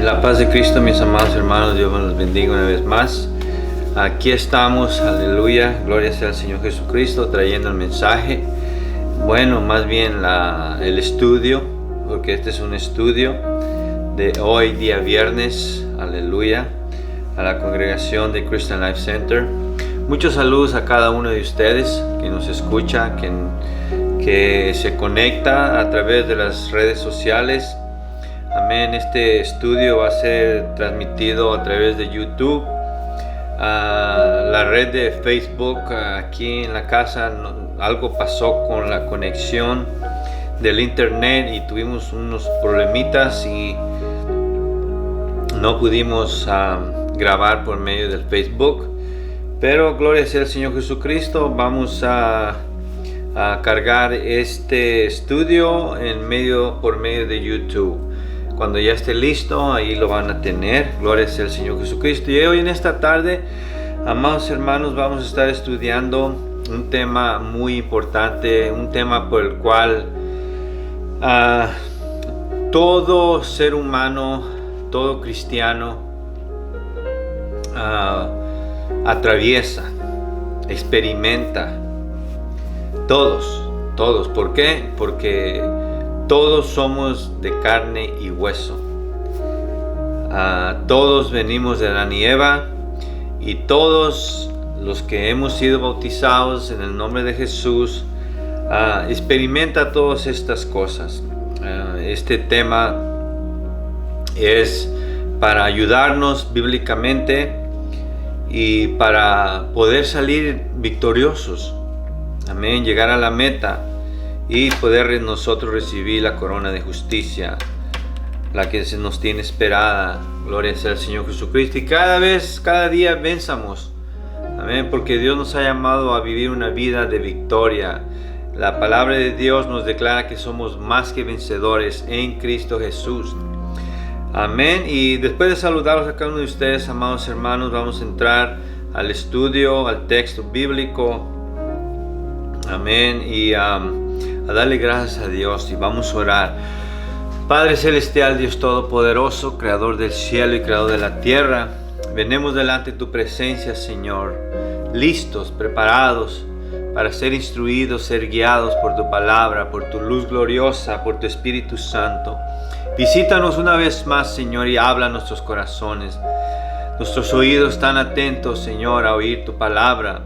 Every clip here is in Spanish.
La paz de Cristo, mis amados hermanos, Dios los bendiga una vez más. Aquí estamos, aleluya, gloria sea al Señor Jesucristo, trayendo el mensaje. Bueno, más bien el estudio, porque este es un estudio de hoy, día viernes, aleluya, a la congregación de Christian Life Center. Muchos saludos a cada uno de ustedes que nos escucha, que se conecta a través de las redes sociales. Amén. Este estudio va a ser transmitido a través de YouTube, la red de Facebook. Aquí en la casa algo pasó con la conexión del internet y tuvimos unos problemitas y no pudimos grabar por medio del Facebook. Pero gloria sea al Señor Jesucristo. Vamos a cargar este estudio por medio de YouTube. Cuando ya esté listo, ahí lo van a tener. Gloria sea al Señor Jesucristo. Y hoy en esta tarde, amados hermanos, vamos a estar estudiando un tema muy importante, un tema por el cual todo ser humano, todo cristiano atraviesa, experimenta. Todos. ¿Por qué? Porque todos somos de carne y hueso. Todos venimos de Adán y Eva, y todos los que hemos sido bautizados en el nombre de Jesús experimenta todas estas cosas. Este tema es para ayudarnos bíblicamente y para poder salir victoriosos. Amén. Llegar a la meta y poder nosotros recibir la corona de justicia, la que se nos tiene esperada. Gloria sea al Señor Jesucristo. Y cada día venzamos. Amén. Porque Dios nos ha llamado a vivir una vida de victoria. La palabra de Dios nos declara que somos más que vencedores en Cristo Jesús. Amén. Y después de saludarlos a cada uno de ustedes, amados hermanos, vamos a entrar al estudio, al texto bíblico. Amén. Y a darle gracias a Dios, y vamos a orar. Padre celestial, Dios todopoderoso, creador del cielo y creador de la tierra, venimos delante de tu presencia, Señor, listos, preparados para ser instruidos, ser guiados por tu palabra, por tu luz gloriosa, por tu Espíritu Santo. Visítanos una vez más, Señor, y habla a nuestros corazones. Nuestros oídos están atentos, Señor, a oír tu palabra.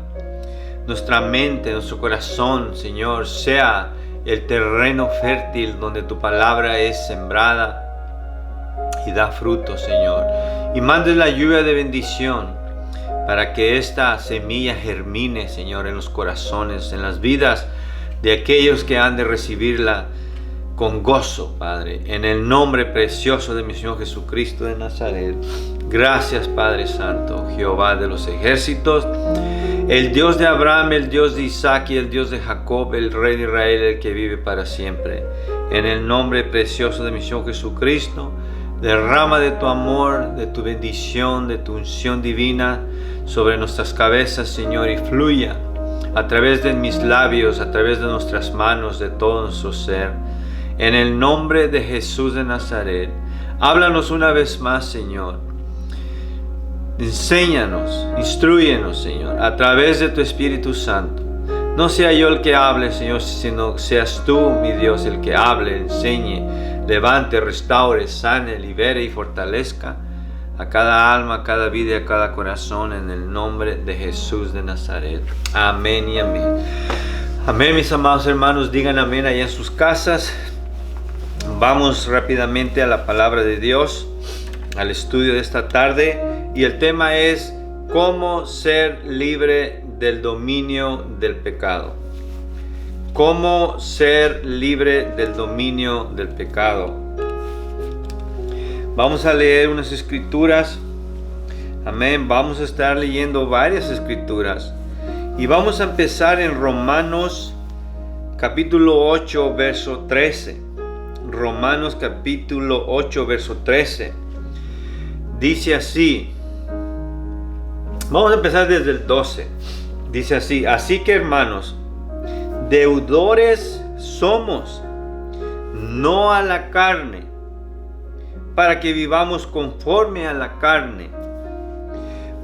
Nuestra mente, nuestro corazón, Señor, sea el terreno fértil donde tu palabra es sembrada y da fruto, Señor. Y mandes la lluvia de bendición para que esta semilla germine, Señor, en los corazones, en las vidas de aquellos que han de recibirla con gozo, Padre. En el nombre precioso de mi Señor Jesucristo de Nazaret. Gracias, Padre Santo, Jehová de los ejércitos, el Dios de Abraham, el Dios de Isaac y el Dios de Jacob, el Rey de Israel, el que vive para siempre. En el nombre precioso de mi Señor Jesucristo, derrama de tu amor, de tu bendición, de tu unción divina sobre nuestras cabezas, Señor, y fluya a través de mis labios, a través de nuestras manos, de todo nuestro ser. En el nombre de Jesús de Nazaret, háblanos una vez más, Señor. Enséñanos, instrúyenos, Señor, a través de tu Espíritu Santo. No sea yo el que hable, Señor, sino seas tú, mi Dios, el que hable, enseñe, levante, restaure, sane, libere y fortalezca a cada alma, a cada vida y a cada corazón, en el nombre de Jesús de Nazaret. Amén y amén. Amén, mis amados hermanos, digan amén allá en sus casas. Vamos rápidamente a la palabra de Dios, al estudio de esta tarde. Y el tema es cómo ser libre del dominio del pecado. Cómo ser libre del dominio del pecado. Vamos a leer unas escrituras. Amén. Vamos a estar leyendo varias escrituras. Y vamos a empezar en Romanos capítulo 8, verso 13. Romanos capítulo 8, verso 13. Dice así. Vamos a empezar desde el 12. Dice así: así que, hermanos, deudores somos, no a la carne, para que vivamos conforme a la carne.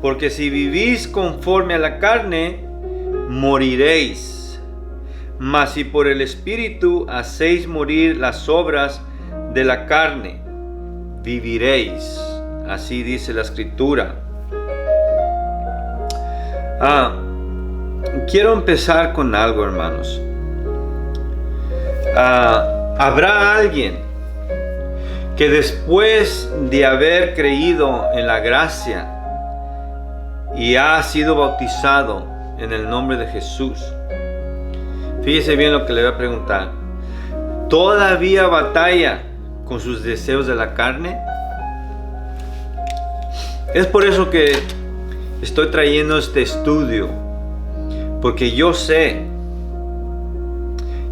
Porque si vivís conforme a la carne, moriréis. Mas si por el Espíritu hacéis morir las obras de la carne, viviréis. Así dice la Escritura. Quiero empezar con algo, hermanos. Habrá alguien que después de haber creído en la gracia y ha sido bautizado en el nombre de Jesús, fíjese bien lo que le voy a preguntar, ¿todavía batalla con sus deseos de la carne? Es por eso que estoy trayendo este estudio, porque yo sé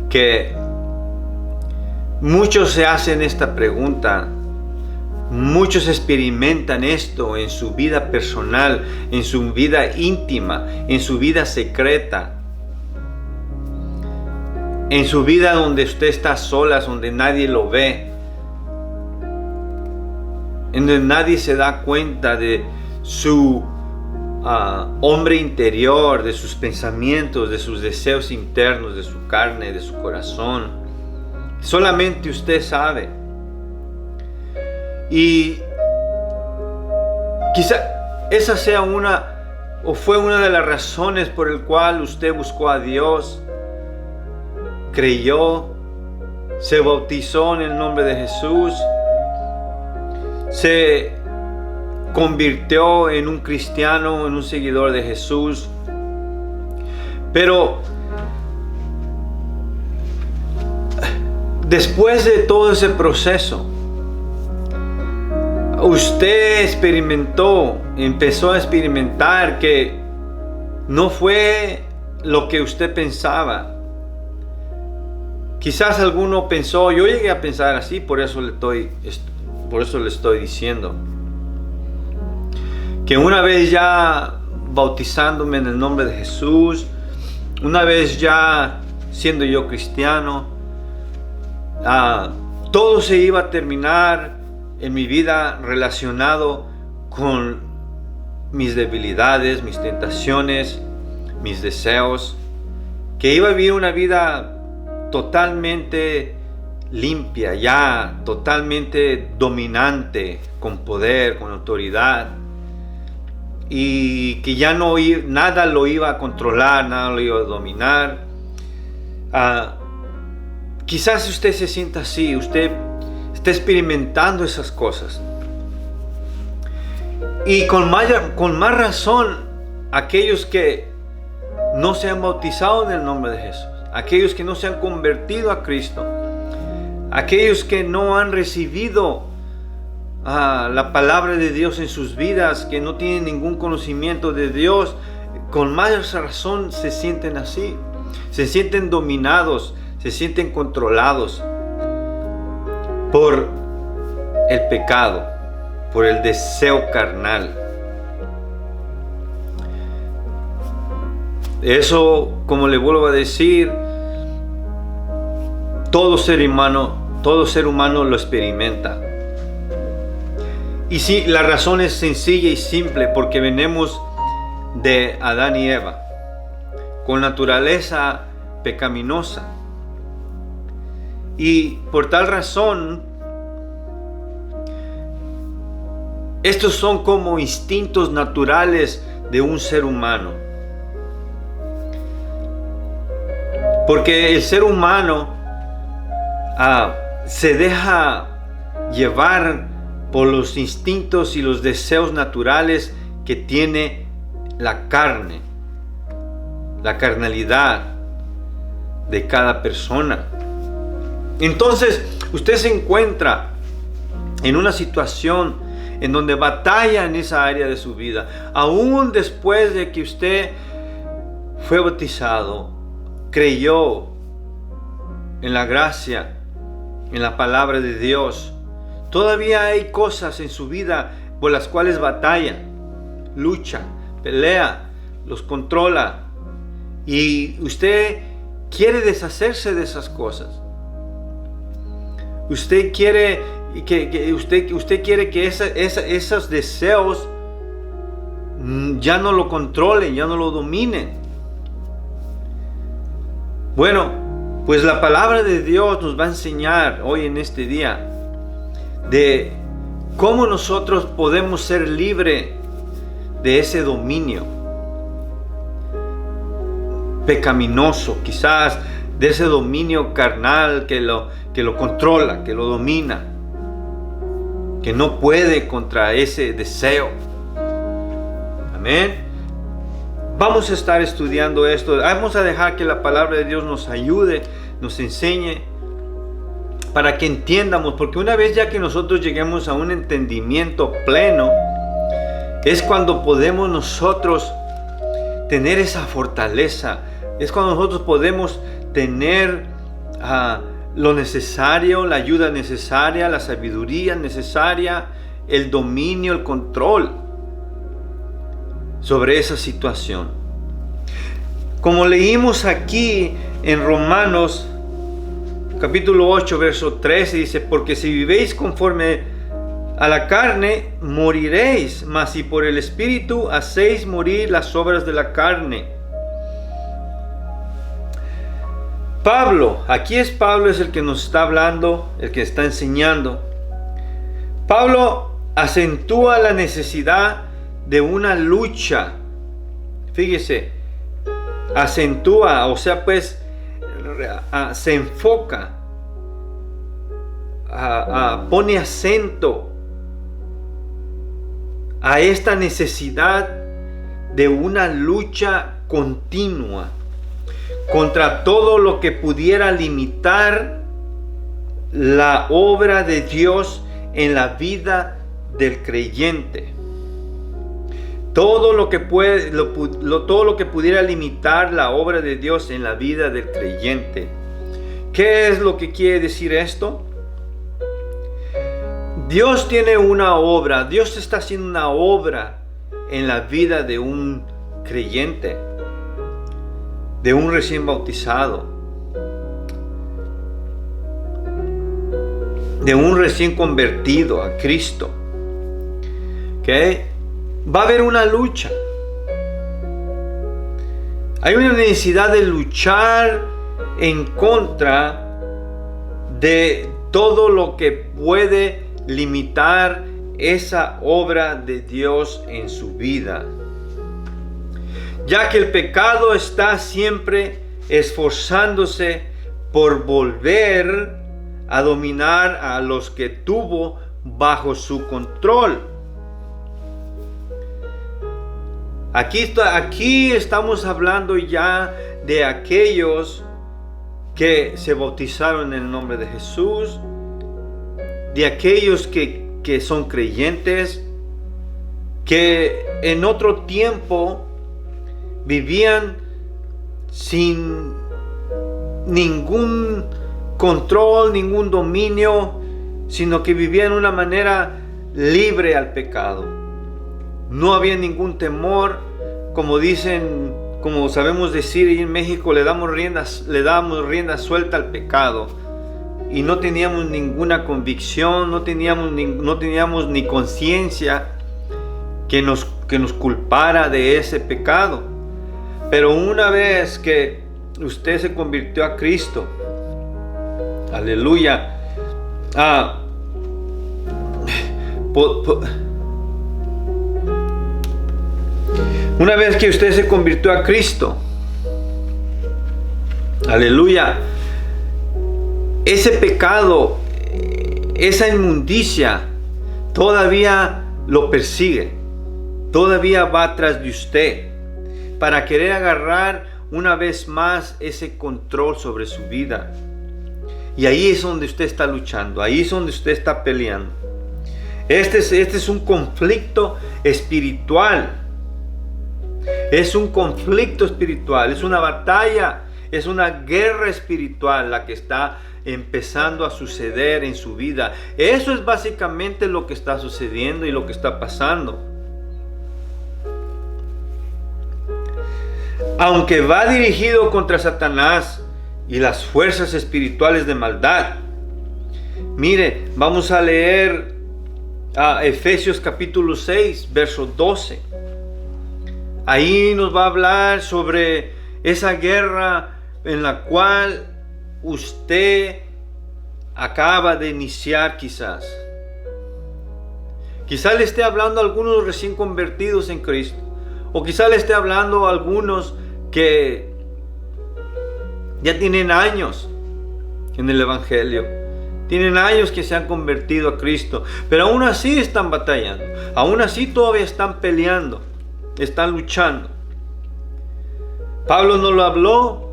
que muchos se hacen esta pregunta, muchos experimentan esto en su vida personal, en su vida íntima, en su vida secreta, en su vida donde usted está solas, donde nadie lo ve, en donde nadie se da cuenta de su hombre interior, de sus pensamientos, de sus deseos internos, de su carne, de su corazón. Solamente usted sabe. Y quizá esa sea fue una de las razones por el cual usted buscó a Dios, creyó, se bautizó en el nombre de Jesús, se convirtió en un cristiano, en un seguidor de Jesús. Pero después de todo ese proceso, usted empezó a experimentar que no fue lo que usted pensaba. Quizás alguno pensó, yo llegué a pensar así, por eso le estoy diciendo, que una vez ya bautizándome en el nombre de Jesús, una vez ya siendo yo cristiano, todo se iba a terminar en mi vida relacionado con mis debilidades, mis tentaciones, mis deseos, que iba a vivir una vida totalmente limpia, ya totalmente dominante, con poder, con autoridad, y que ya nada lo iba a controlar, nada lo iba a dominar. Quizás usted se sienta así, usted está experimentando esas cosas. Y con más razón, aquellos que no se han bautizado en el nombre de Jesús, aquellos que no se han convertido a Cristo, aquellos que no han recibido la palabra de Dios en sus vidas, que no tienen ningún conocimiento de Dios, con más razón se sienten así, se sienten dominados, se sienten controlados por el pecado, por el deseo carnal. Eso, como le vuelvo a decir, todo ser humano lo experimenta. Y sí, la razón es sencilla y simple, porque venimos de Adán y Eva, con naturaleza pecaminosa. Y por tal razón, estos son como instintos naturales de un ser humano. Porque el ser humano se deja llevar por los instintos y los deseos naturales que tiene la carne, la carnalidad de cada persona. Entonces, usted se encuentra en una situación en donde batalla en esa área de su vida, aún después de que usted fue bautizado, creyó en la gracia, en la palabra de Dios. Todavía hay cosas en su vida por las cuales batalla, lucha, pelea, los controla, y usted quiere deshacerse de esas cosas. Usted quiere que usted quiere que esos deseos ya no lo controlen, ya no lo dominen. Bueno, pues la palabra de Dios nos va a enseñar hoy en este día de cómo nosotros podemos ser libres de ese dominio pecaminoso, quizás de ese dominio carnal que lo controla, que lo domina, que no puede contra ese deseo. Amén. Vamos a estar estudiando esto. Vamos a dejar que la palabra de Dios nos ayude, nos enseñe, para que entiendamos, porque una vez ya que nosotros lleguemos a un entendimiento pleno, es cuando podemos nosotros tener esa fortaleza, es cuando nosotros podemos tener lo necesario, la ayuda necesaria, la sabiduría necesaria, el dominio, el control sobre esa situación. Como leímos aquí en Romanos capítulo 8 verso 13, dice: porque si vivéis conforme a la carne, moriréis, mas si por el Espíritu hacéis morir las obras de la carne. Aquí es Pablo es el que nos está hablando, el que está enseñando. Pablo acentúa la necesidad de una lucha. Fíjese, acentúa, o sea, pues se enfoca, pone acento a esta necesidad de una lucha continua contra todo lo que pudiera limitar la obra de Dios en la vida del creyente. Todo lo que pudiera limitar la obra de Dios en la vida del creyente. ¿Qué es lo que quiere decir esto? Dios tiene una obra, Dios está haciendo una obra en la vida de un creyente, de un recién bautizado, de un recién convertido a Cristo. ¿Okay? Va a haber una lucha. Hay una necesidad de luchar en contra de todo lo que puede limitar esa obra de Dios en su vida, ya que el pecado está siempre esforzándose por volver a dominar a los que tuvo bajo su control. Aquí estamos hablando ya de aquellos que se bautizaron en el nombre de Jesús, de aquellos que son creyentes, que en otro tiempo vivían sin ningún control, ningún dominio, sino que vivían de una manera libre al pecado. No había ningún temor, como sabemos decir en México, le damos rienda suelta al pecado. Y no teníamos ninguna convicción, no teníamos ni conciencia que nos culpara de ese pecado. Pero una vez que usted se convirtió a Cristo, aleluya, una vez que usted se convirtió a Cristo, aleluya, ese pecado, esa inmundicia todavía lo persigue, todavía va tras de usted para querer agarrar una vez más ese control sobre su vida. Y ahí es donde usted está luchando, ahí es donde usted está peleando. Este es un conflicto espiritual. Es un conflicto espiritual, es una batalla, es una guerra espiritual la que está empezando a suceder en su vida. Eso es básicamente lo que está sucediendo y lo que está pasando. Aunque va dirigido contra Satanás y las fuerzas espirituales de maldad, Mire, vamos a leer a Efesios capítulo 6, verso 12. Ahí nos va a hablar sobre esa guerra en la cual usted acaba de iniciar quizás. Quizás le esté hablando a algunos recién convertidos en Cristo. O quizás le esté hablando a algunos que ya tienen años en el Evangelio. Tienen años que se han convertido a Cristo. Pero aún así están batallando. Aún así todavía están peleando. Están luchando. Pablo nos lo habló.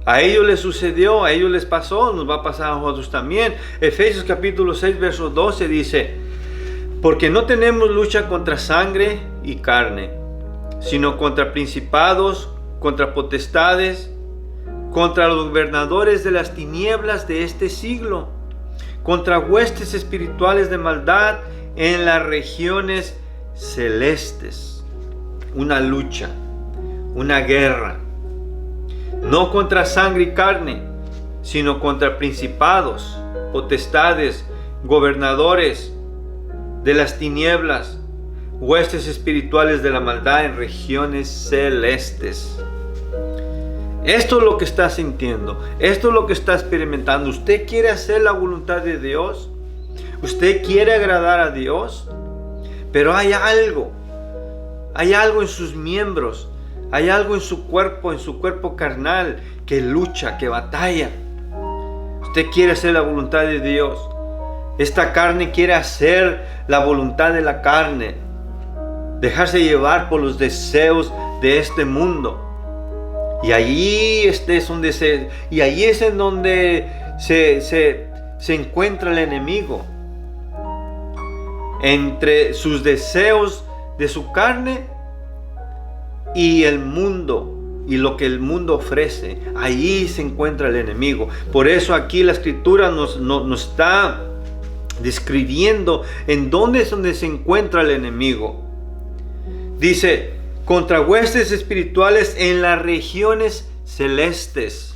A ellos les sucedió. A ellos les pasó. Nos va a pasar a nosotros también. Efesios capítulo 6 verso 12 dice: porque no tenemos lucha contra sangre y carne, sino contra principados, contra potestades, contra los gobernadores de las tinieblas de este siglo, contra huestes espirituales de maldad en las regiones celestes. Una lucha, una guerra, no contra sangre y carne, sino contra principados, potestades, gobernadores de las tinieblas, huestes espirituales de la maldad en regiones celestes. Esto es lo que está sintiendo. Esto es lo que está experimentando. ¿Usted quiere hacer la voluntad de Dios? ¿Usted quiere agradar a Dios? Pero hay algo en sus miembros, hay algo en su cuerpo carnal que lucha, que batalla. Usted quiere hacer la voluntad de Dios. Esta carne quiere hacer la voluntad de la carne, dejarse llevar por los deseos de este mundo. Y allí es en donde se encuentra el enemigo. Entre sus deseos de su carne y el mundo y lo que el mundo ofrece, allí se encuentra el enemigo. Por eso aquí la escritura nos está describiendo en dónde es donde se encuentra el enemigo. Dice: contra huestes espirituales en las regiones celestes.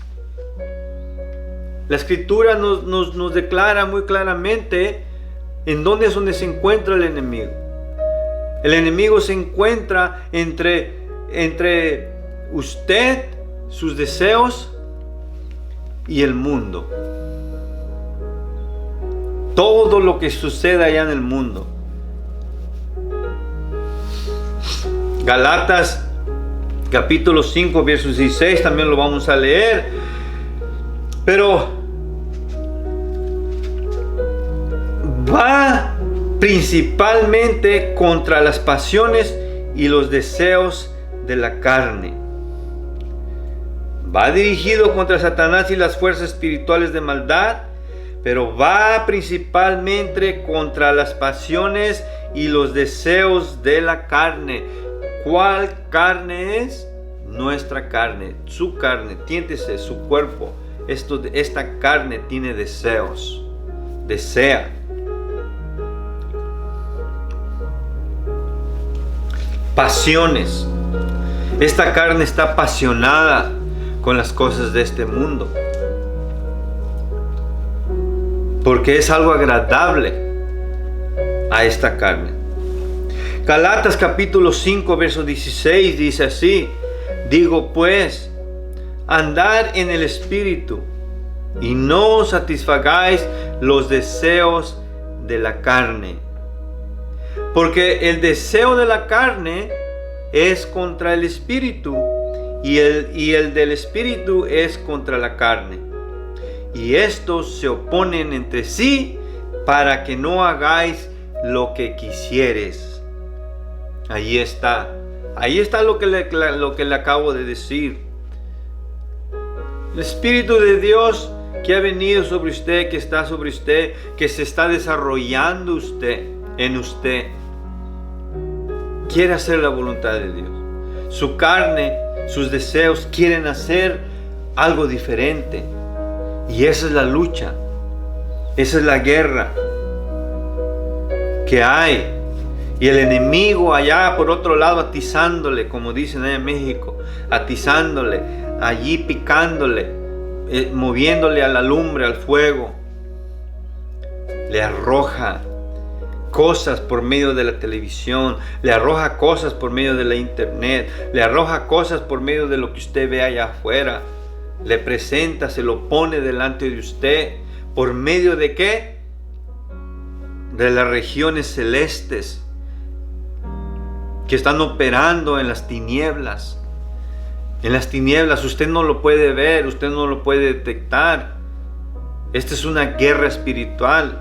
La escritura nos declara muy claramente en dónde es donde se encuentra el enemigo. El enemigo se encuentra entre usted, sus deseos y el mundo. Todo lo que sucede allá en el mundo. Galatas capítulo 5 verso 16 también lo vamos a leer. Pero va principalmente contra las pasiones y los deseos de la carne. Va dirigido contra Satanás y las fuerzas espirituales de maldad, pero va principalmente contra las pasiones y los deseos de la carne. ¿Cuál carne es? Nuestra carne, su carne, tiéntese, su cuerpo. Esta carne tiene deseos, desea. Pasiones. Esta carne está apasionada con las cosas de este mundo, porque es algo agradable a esta carne. Galatas capítulo 5 verso 16 dice así: digo pues, andad en el Espíritu y no satisfagáis los deseos de la carne, porque el deseo de la carne es contra el Espíritu y el del Espíritu es contra la carne, y estos se oponen entre sí para que no hagáis lo que quisieres. Ahí está lo que le acabo de decir. El Espíritu de Dios que ha venido sobre usted, que está sobre usted, que se está desarrollando en usted, quiere hacer la voluntad de Dios. Su carne, sus deseos quieren hacer algo diferente. Y esa es la lucha. Esa es la guerra que hay. Y el enemigo allá por otro lado atizándole, como dicen allá en México, atizándole, allí picándole, moviéndole a la lumbre, al fuego. le arroja cosas por medio de la televisión, le arroja cosas por medio de la internet, le arroja cosas por medio de lo que usted ve allá afuera. Le presenta, se lo pone delante de usted. ¿Por medio de qué? De las regiones celestes que están operando en las tinieblas. En las tinieblas usted no lo puede ver, usted no lo puede detectar. Esta es una guerra espiritual.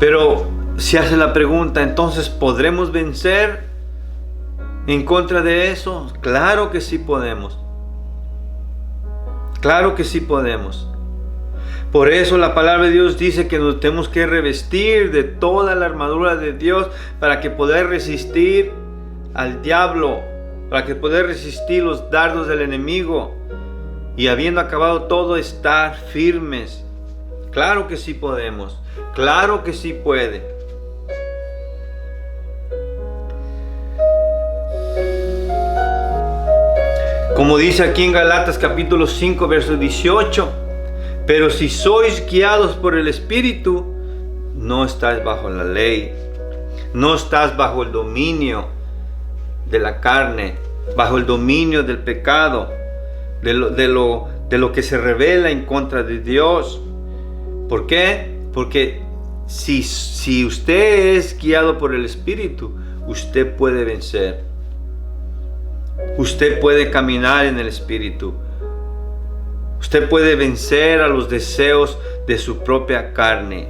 Pero se hace la pregunta, entonces, ¿podremos vencer en contra de eso? Claro que sí podemos. Claro que sí podemos. Por eso la palabra de Dios dice que nos tenemos que revestir de toda la armadura de Dios para que poder resistir al diablo, para que poder resistir los dardos del enemigo y habiendo acabado todo, estar firmes. Claro que sí podemos. Claro que sí puede. Como dice aquí en Galatas capítulo 5 verso 18, pero si sois guiados por el Espíritu, no estáis bajo la ley, no estás bajo el dominio de la carne, bajo el dominio del pecado, de lo que se revela en contra de Dios. ¿Por qué? Porque si usted es guiado por el Espíritu, usted puede vencer. Usted puede caminar en el Espíritu. Usted puede vencer a los deseos de su propia carne.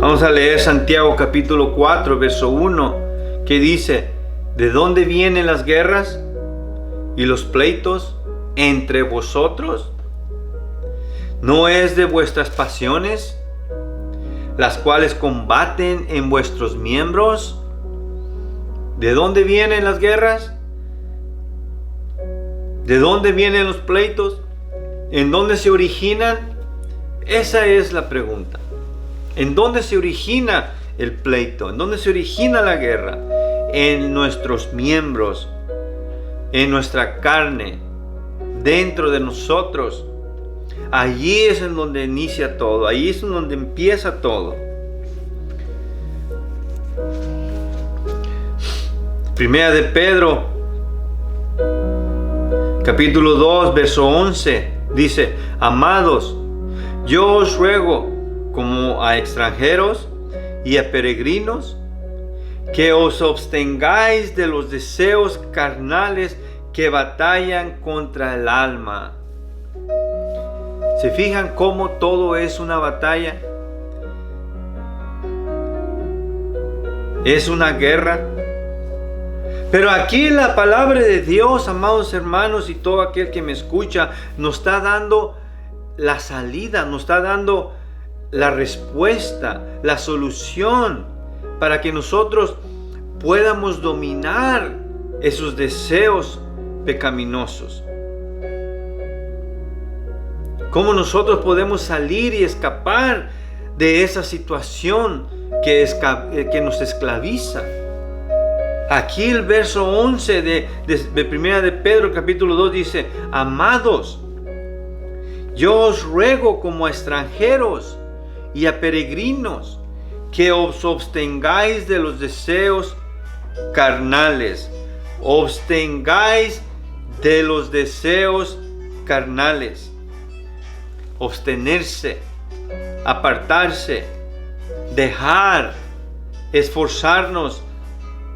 Vamos a leer Santiago capítulo 4, verso 1, que dice: ¿de dónde vienen las guerras y los pleitos entre vosotros? ¿No es de vuestras pasiones, las cuales combaten en vuestros miembros? ¿De dónde vienen las guerras? ¿De dónde vienen los pleitos? ¿En dónde se originan? Esa es la pregunta. ¿En dónde se origina el pleito? ¿En dónde se origina la guerra? En nuestros miembros, en nuestra carne, dentro de nosotros. Allí es en donde inicia todo, allí es en donde empieza todo. Primera de Pedro, capítulo 2, verso 11, dice: amados, yo os ruego, como a extranjeros y a peregrinos, que os abstengáis de los deseos carnales que batallan contra el alma. ¿Se fijan cómo todo es una batalla? Es una guerra. Pero aquí la palabra de Dios, amados hermanos, y todo aquel que me escucha, nos está dando la salida, nos está dando la respuesta, la solución, para que nosotros podamos dominar esos deseos pecaminosos. ¿Cómo nosotros podemos salir y escapar de esa situación que nos esclaviza? Aquí el verso 11 de Primera de Pedro capítulo 2 dice: amados, yo os ruego como a extranjeros y a peregrinos que os abstengáis de los deseos carnales. Abstengáis de los deseos carnales. Abstenerse, apartarse, dejar, esforzarnos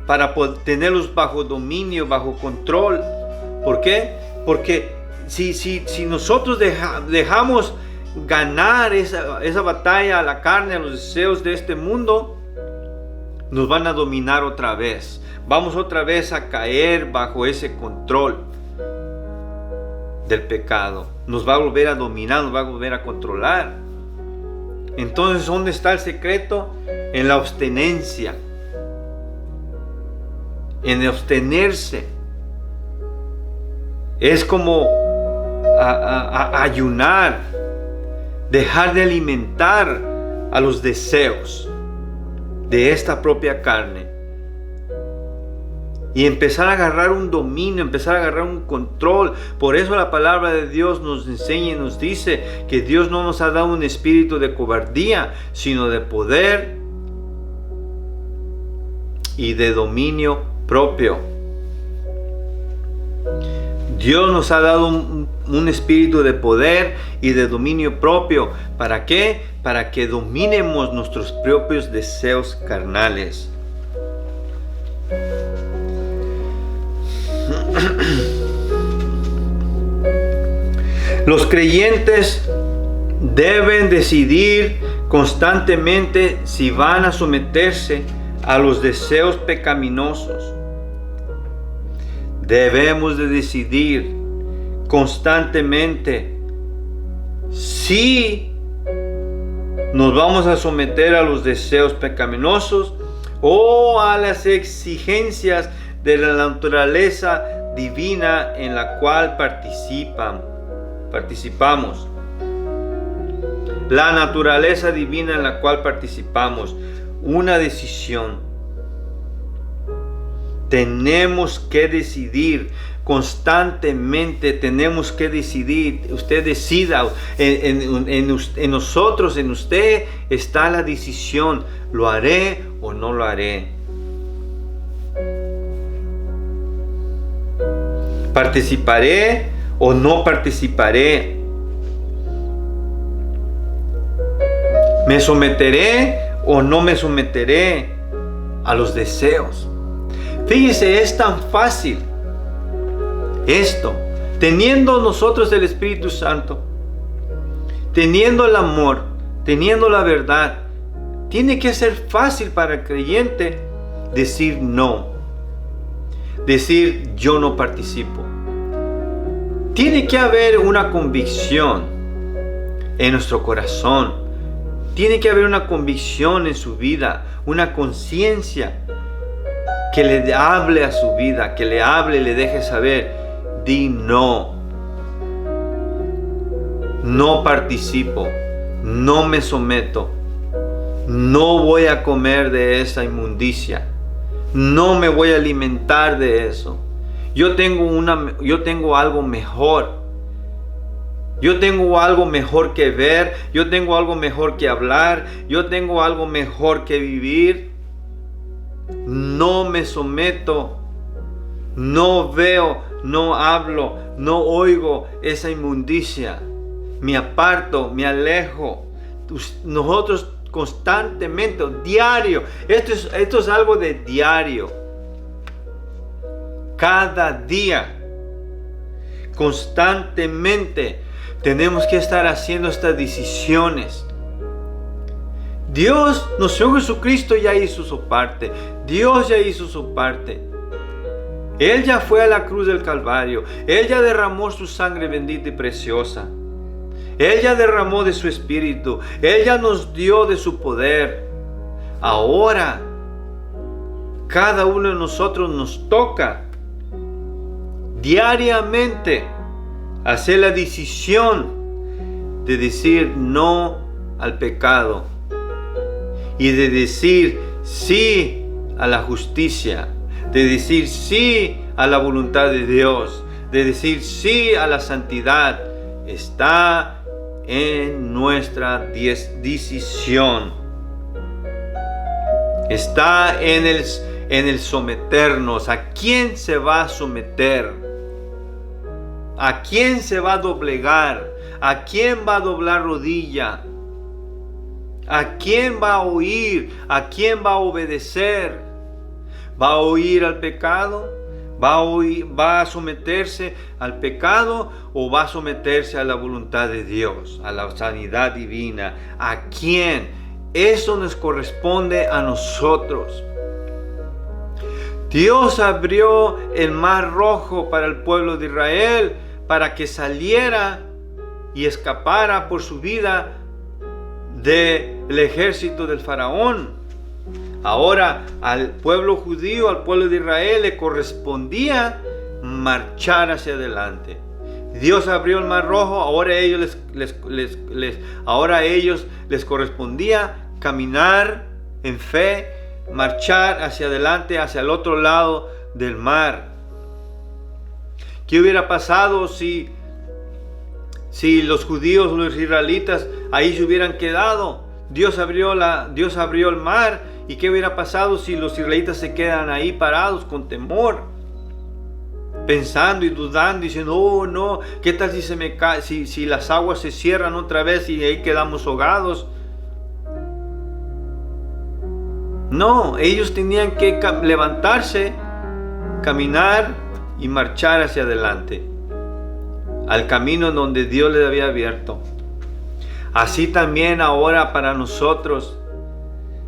para tenerlos bajo dominio, bajo control. ¿Por qué? Porque si nosotros dejamos ganar esa batalla a la carne, a los deseos de este mundo, nos van a dominar otra vez. Vamos otra vez a caer bajo ese control del pecado. Nos va a volver a dominar, nos va a volver a controlar. Entonces, ¿dónde está el secreto? En la abstinencia, en abstenerse. Es como ayunar, dejar de alimentar a los deseos de esta propia carne. y empezar a agarrar un dominio, empezar a agarrar un control. Por eso la palabra de Dios nos enseña y nos dice que Dios no nos ha dado un espíritu de cobardía, sino de poder y de dominio propio. Dios nos ha dado un espíritu de poder y de dominio propio. ¿Para qué? Para que dominemos nuestros propios deseos carnales. Los creyentes deben decidir constantemente si van a someterse a los deseos pecaminosos. Debemos de decidir constantemente si nos vamos a someter a los deseos pecaminosos o a las exigencias de la naturaleza divina en la cual participamos. La naturaleza divina en la cual participamos. Una decisión. Tenemos que decidir constantemente, tenemos que decidir. Usted decida, en nosotros, en usted está la decisión. ¿Lo haré o no lo haré? ¿Participaré o no participaré? ¿Me someteré o no me someteré a los deseos? Fíjese, es tan fácil esto. Teniendo nosotros el Espíritu Santo, teniendo el amor, teniendo la verdad, tiene que ser fácil para el creyente decir no. Decir yo no participo. Tiene que haber una convicción en nuestro corazón. Tiene que haber una convicción en su vida, una conciencia que le hable a su vida, que le hable y le deje saber, di no. No participo, no me someto, no voy a comer de esa inmundicia, no me voy a alimentar de eso. Yo tengo algo mejor. Yo tengo algo mejor que ver, yo tengo algo mejor que hablar, yo tengo algo mejor que vivir. No me someto, no veo, no hablo, no oigo esa inmundicia. Me aparto, me alejo. Nosotros constantemente, diario, esto es algo de diario. Cada día, constantemente, tenemos que estar haciendo estas decisiones. Dios, nuestro Jesucristo ya hizo su parte. Dios ya hizo su parte. Él ya fue a la cruz del Calvario. Él ya derramó su sangre bendita y preciosa. Él ya derramó de su espíritu. Él ya nos dio de su poder. Ahora, cada uno de nosotros nos toca diariamente hacer la decisión de decir no al pecado y de decir sí a la justicia, de decir sí a la voluntad de Dios, de decir sí a la santidad. Está en nuestra decisión. Está en el someternos. ¿A quién se va a someter? ¿A quién se va a doblegar? ¿A quién va a doblar rodilla? ¿A quién va a oír? ¿A quién va a obedecer? ¿Va a oír al pecado? ¿Va a someterse al pecado o va a someterse a la voluntad de Dios, a la sanidad divina? ¿A quién? Eso nos corresponde a nosotros. Dios abrió el mar rojo para el pueblo de Israel para que saliera y escapara por su vida del ejército del faraón. Ahora al pueblo judío, al pueblo de Israel le correspondía marchar hacia adelante. Dios abrió el mar rojo, ahora a ellos les correspondía caminar en fe, marchar hacia adelante, hacia el otro lado del mar. ¿Qué hubiera pasado si los judíos, los israelitas, ahí se hubieran quedado? Dios abrió el mar. ¿Y qué hubiera pasado si los israelitas se quedan ahí parados con temor? Pensando y dudando, diciendo, oh no, ¿qué tal si se me cae, si las aguas se cierran otra vez y ahí quedamos ahogados? No, ellos tenían que levantarse, caminar y marchar hacia adelante, al camino donde Dios les había abierto. Así también ahora para nosotros,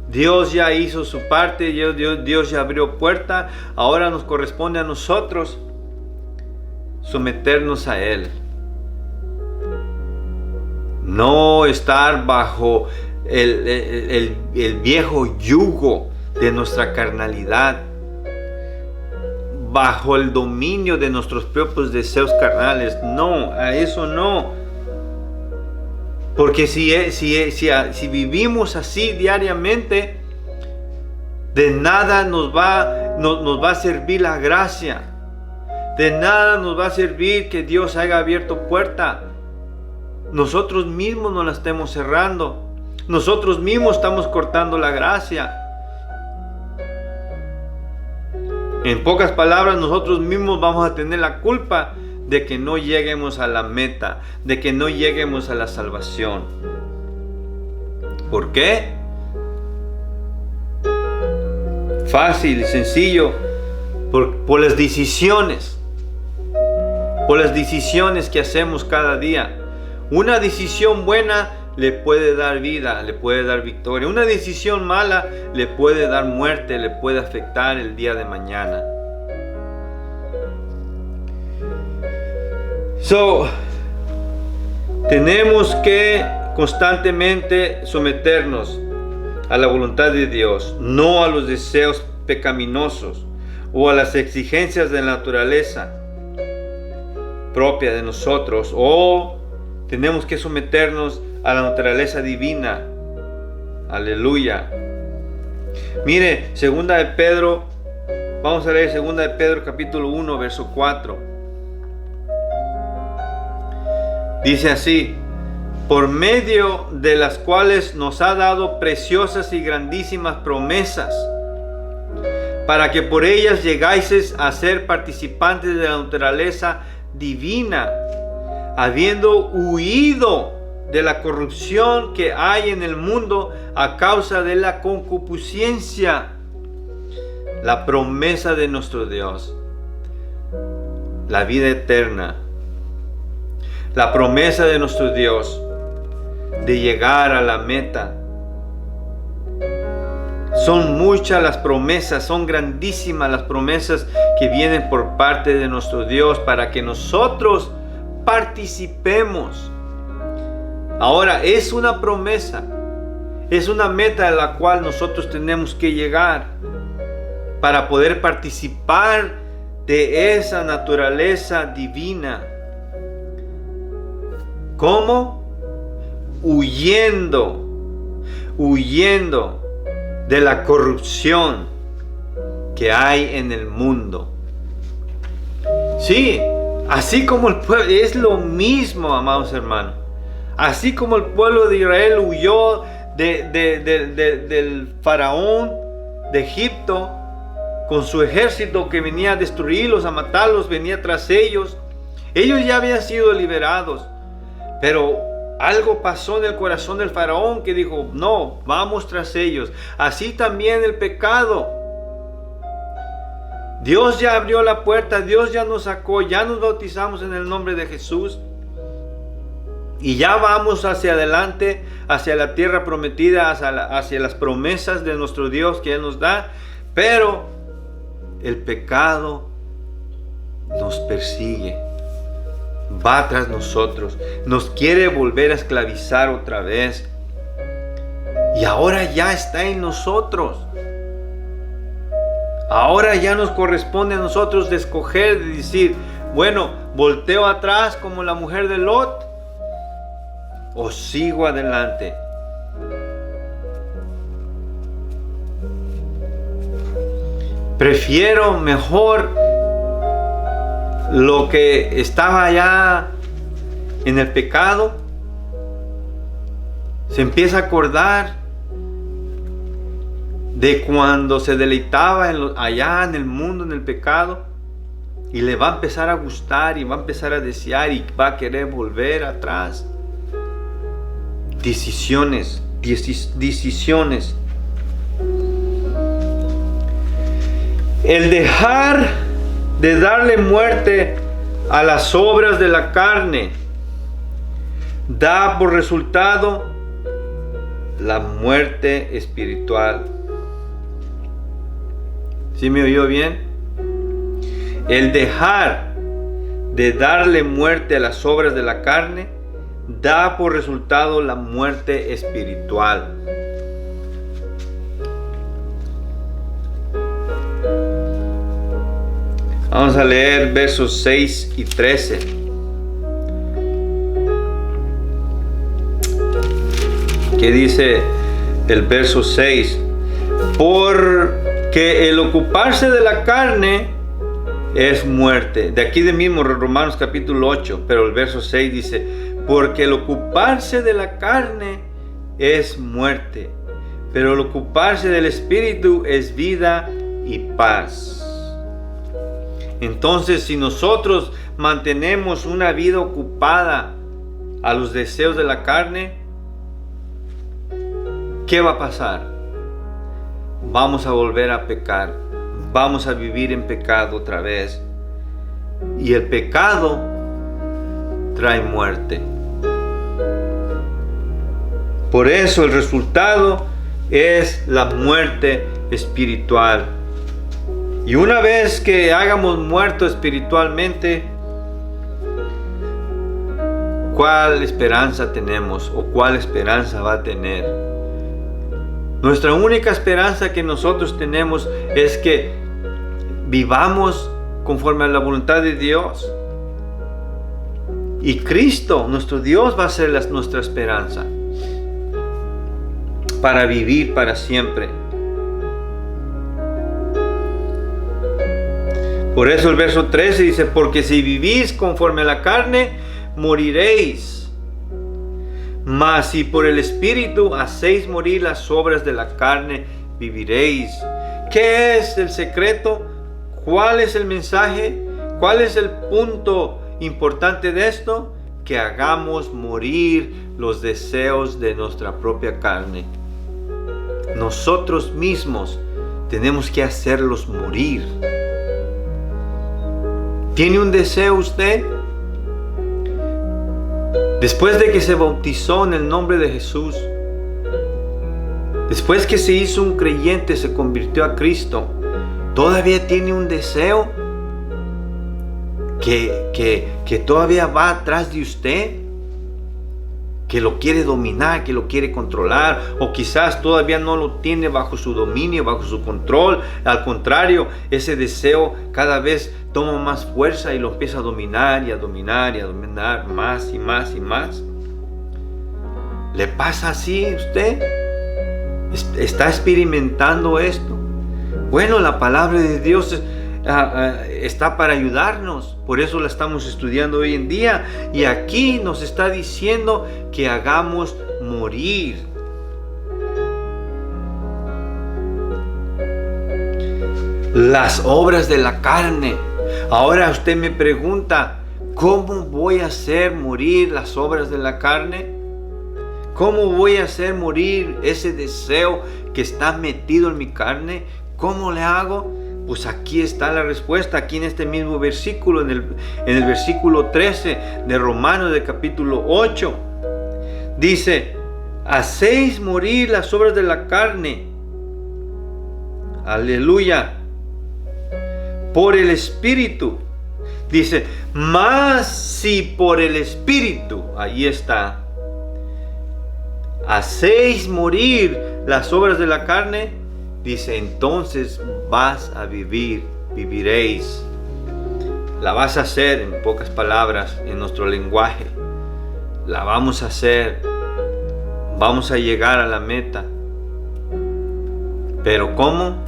Dios ya hizo su parte, Dios ya abrió puerta, ahora nos corresponde a nosotros someternos a Él. No estar bajo el viejo yugo de nuestra carnalidad, bajo el dominio de nuestros propios deseos carnales. No, a eso no. Porque si vivimos así diariamente, de nada nos va a servir la gracia. De nada nos va a servir que Dios haya abierto puerta. Nosotros mismos nos la estemos cerrando. Nosotros mismos estamos cortando la gracia. En pocas palabras, nosotros mismos vamos a tener la culpa de que no lleguemos a la meta, de que no lleguemos a la salvación. ¿Por qué? Fácil y sencillo, por las decisiones. Por las decisiones que hacemos cada día. Una decisión buena le puede dar vida, le puede dar victoria. Una decisión mala le puede dar muerte, le puede afectar el día de mañana. Tenemos que constantemente someternos a la voluntad de Dios, no a los deseos pecaminosos o a las exigencias de la naturaleza propia de nosotros, o tenemos que someternos a la naturaleza divina. Aleluya. Mire, segunda de Pedro, vamos a leer segunda de Pedro capítulo 1 verso 4. Dice así: por medio de las cuales nos ha dado preciosas y grandísimas promesas, para que por ellas llegáis a ser participantes de la naturaleza divina, habiendo huido de la corrupción que hay en el mundo a causa de la concupiscencia. La promesa de nuestro Dios, la vida eterna. La promesa de nuestro Dios de llegar a la meta. Son muchas las promesas, son grandísimas las promesas que vienen por parte de nuestro Dios para que nosotros participemos. Ahora, es una promesa, es una meta a la cual nosotros tenemos que llegar para poder participar de esa naturaleza divina. ¿Cómo? Huyendo de la corrupción que hay en el mundo. Sí, así como el pueblo, es lo mismo, amados hermanos. Así como el pueblo de Israel huyó del faraón de Egipto con su ejército que venía a destruirlos, a matarlos, venía tras ellos. Ellos ya habían sido liberados, pero algo pasó en el corazón del faraón que dijo, no, vamos tras ellos. Así también el pecado. Dios ya abrió la puerta, Dios ya nos sacó, ya nos bautizamos en el nombre de Jesús. Y ya vamos hacia adelante, hacia la tierra prometida, hacia las promesas de nuestro Dios que Él nos da. Pero el pecado nos persigue. Va tras nosotros, nos quiere volver a esclavizar otra vez. Y ahora ya está en nosotros. Ahora ya nos corresponde a nosotros de escoger, de decir, bueno, volteo atrás como la mujer de Lot o sigo adelante. Prefiero mejor lo que estaba allá en el pecado. Se empieza a acordar de cuando se deleitaba allá en el mundo, en el pecado, y le va a empezar a gustar y va a empezar a desear y va a querer volver atrás. Decisiones. El dejar de darle muerte a las obras de la carne da por resultado la muerte espiritual. ¿Sí me oyó bien? El dejar de darle muerte a las obras de la carne da por resultado la muerte espiritual. Vamos a leer versos 6 y 13. ¿Qué dice el verso 6? Porque el ocuparse de la carne es muerte. De aquí de mismo, Romanos capítulo 8, pero el verso 6 dice, porque el ocuparse de la carne es muerte, pero el ocuparse del Espíritu es vida y paz. Entonces, si nosotros mantenemos una vida ocupada a los deseos de la carne, ¿qué va a pasar? Vamos a volver a pecar, vamos a vivir en pecado otra vez. Y el pecado trae muerte. Por eso el resultado es la muerte espiritual. Y una vez que hayamos muerto espiritualmente, ¿cuál esperanza tenemos o cuál esperanza va a tener? Nuestra única esperanza que nosotros tenemos es que vivamos conforme a la voluntad de Dios. Y Cristo, nuestro Dios, va a ser nuestra esperanza para vivir para siempre. Por eso el verso 13 dice, porque si vivís conforme a la carne, moriréis. Mas si por el Espíritu hacéis morir las obras de la carne, viviréis. ¿Qué es el secreto? ¿Cuál es el mensaje? ¿Cuál es el punto importante de esto? Que hagamos morir los deseos de nuestra propia carne. Nosotros mismos tenemos que hacerlos morir. ¿Tiene un deseo usted? Después de que se bautizó en el nombre de Jesús, después que se hizo un creyente, se convirtió a Cristo, ¿todavía tiene un deseo que todavía va atrás de usted? Que lo quiere dominar, que lo quiere controlar, o quizás todavía no lo tiene bajo su dominio, bajo su control. Al contrario, ese deseo cada vez toma más fuerza y lo empieza a dominar y a dominar y a dominar más y más y más. ¿Le pasa así a usted? ¿Está experimentando esto? Bueno, la palabra de Dios está para ayudarnos. Por eso la estamos estudiando hoy en día. Y aquí nos está diciendo que hagamos morir. Las obras de la carne. Ahora usted me pregunta, ¿cómo voy a hacer morir las obras de la carne? ¿Cómo voy a hacer morir ese deseo que está metido en mi carne? ¿Cómo le hago? Pues aquí está la respuesta, aquí en este mismo versículo, en el versículo 13 de Romanos del capítulo 8. Dice, hacéis morir las obras de la carne. Aleluya. Por el Espíritu. Dice, mas si por el Espíritu, ahí está, hacéis morir las obras de la carne, dice, entonces vas a vivir, viviréis. La vas a hacer, en pocas palabras, en nuestro lenguaje. La vamos a hacer. Vamos a llegar a la meta. Pero ¿cómo?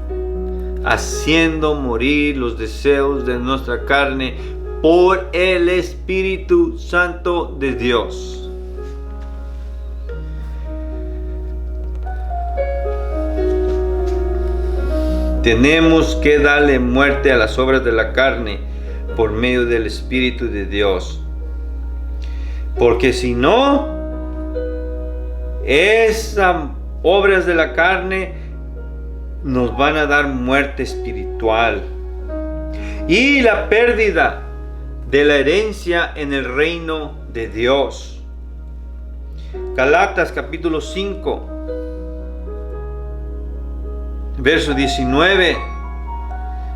haciendo morir los deseos de nuestra carne por el Espíritu Santo de Dios. Tenemos que darle muerte a las obras de la carne por medio del Espíritu de Dios. Porque si no, esas obras de la carne nos van a dar muerte espiritual y la pérdida de la herencia en el reino de Dios. Gálatas capítulo 5, verso 19.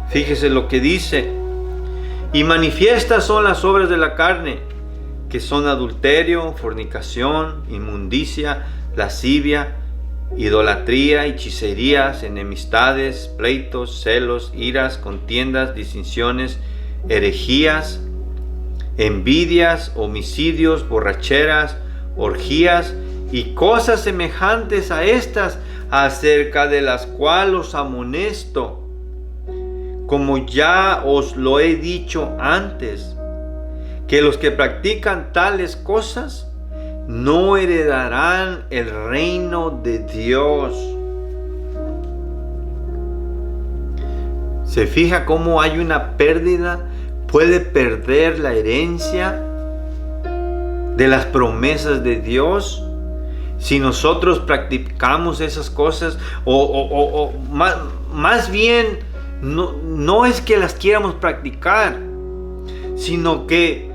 Fíjese lo que dice: y manifiestas son las obras de la carne, que son adulterio, fornicación, inmundicia, lascivia, idolatría, hechicerías, enemistades, pleitos, celos, iras, contiendas, disensiones, herejías, envidias, homicidios, borracheras, orgías y cosas semejantes a estas, acerca de las cuales os amonesto, como ya os lo he dicho antes, que los que practican tales cosas no heredarán el reino de Dios. ¿Se fija cómo hay una pérdida? Puede perder la herencia de las promesas de Dios si nosotros practicamos esas cosas, o más bien no es que las quieramos practicar, sino que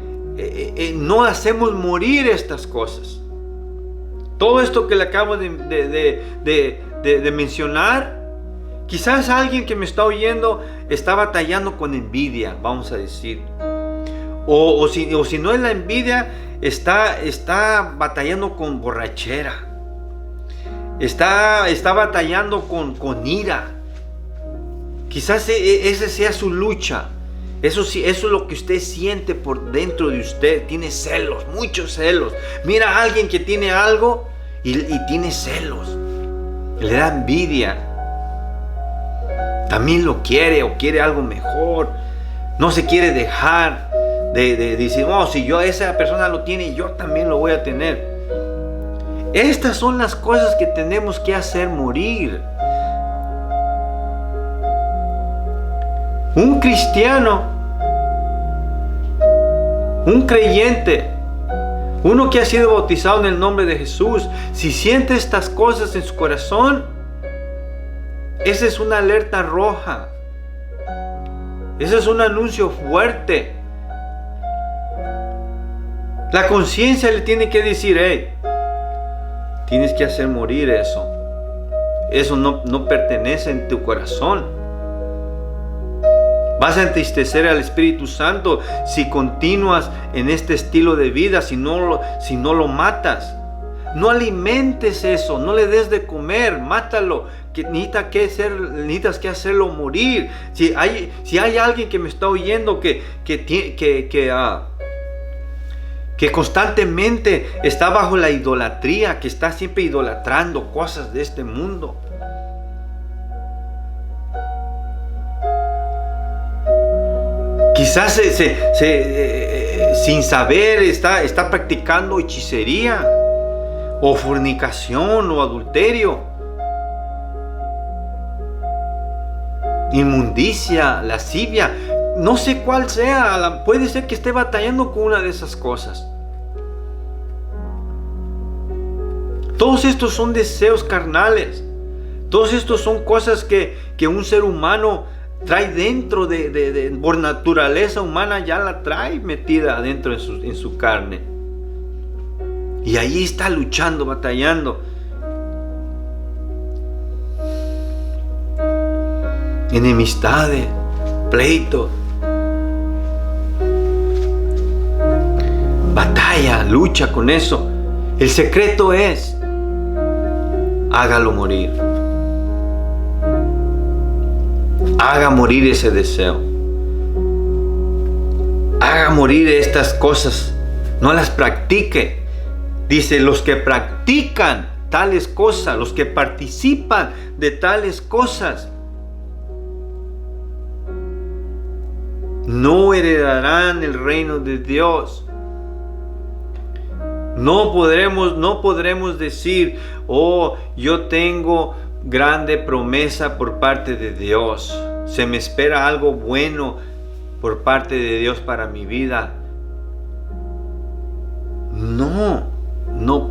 no hacemos morir estas cosas. Todo esto que le acabo de mencionar, quizás alguien que me está oyendo está batallando con envidia, vamos a decir. O si no es la envidia, está batallando con borrachera. Está batallando con ira. Quizás esa sea su lucha. Eso es lo que usted siente por dentro de usted. Tiene celos, muchos celos. Mira a alguien que tiene algo y tiene celos. Le da envidia. También lo quiere o quiere algo mejor. No se quiere dejar de decir, oh, si esa persona lo tiene, yo también lo voy a tener. Estas son las cosas que tenemos que hacer morir. Un cristiano, un creyente, uno que ha sido bautizado en el nombre de Jesús, si siente estas cosas en su corazón, esa es una alerta roja. Ese es un anuncio fuerte. La conciencia le tiene que decir, hey, tienes que hacer morir eso. Eso no pertenece en tu corazón. Vas a entristecer al Espíritu Santo si continúas en este estilo de vida, si no lo matas. No alimentes eso, no le des de comer, mátalo. Necesitas que hacerlo morir. Si hay alguien que me está oyendo que constantemente está bajo la idolatría, que está siempre idolatrando cosas de este mundo, quizás sin saber está practicando hechicería o fornicación o adulterio, inmundicia, lascivia, no sé cuál sea. Puede ser que esté batallando con una de esas cosas. Todos estos son deseos carnales. Todos estos son cosas que un ser humano trae dentro por naturaleza humana, ya la trae metida adentro en su carne. Y ahí está luchando, batallando. Enemistades, pleitos. Batalla, lucha con eso. El secreto es, hágalo morir. Haga morir ese deseo. Haga morir estas cosas. No las practique. Dice, los que practican tales cosas, los que participan de tales cosas, no heredarán el reino de Dios. No podremos decir, oh, yo tengo grande promesa por parte de Dios. Se me espera algo bueno por parte de Dios para mi vida. No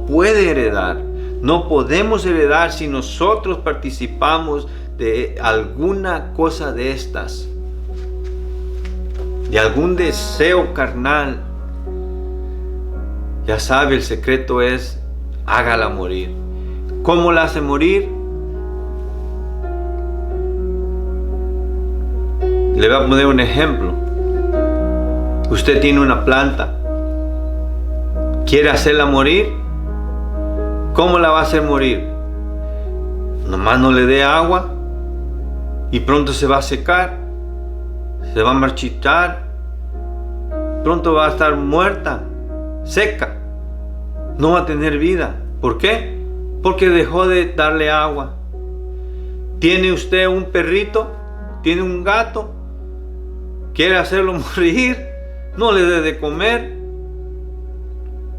puede heredar. No podemos heredar si nosotros participamos de alguna cosa de estas, de algún deseo carnal. Ya sabe, el secreto es, hágala morir. ¿Cómo la hace morir? Le voy a poner un ejemplo. Usted tiene una planta. ¿Quiere hacerla morir? ¿Cómo la va a hacer morir? Nomás no le dé agua y pronto se va a secar, se va a marchitar, pronto va a estar muerta, seca, no va a tener vida. ¿Por qué? Porque dejó de darle agua. ¿Tiene usted un perrito? ¿Tiene un gato? ¿Quiere hacerlo morir? No le dé de comer.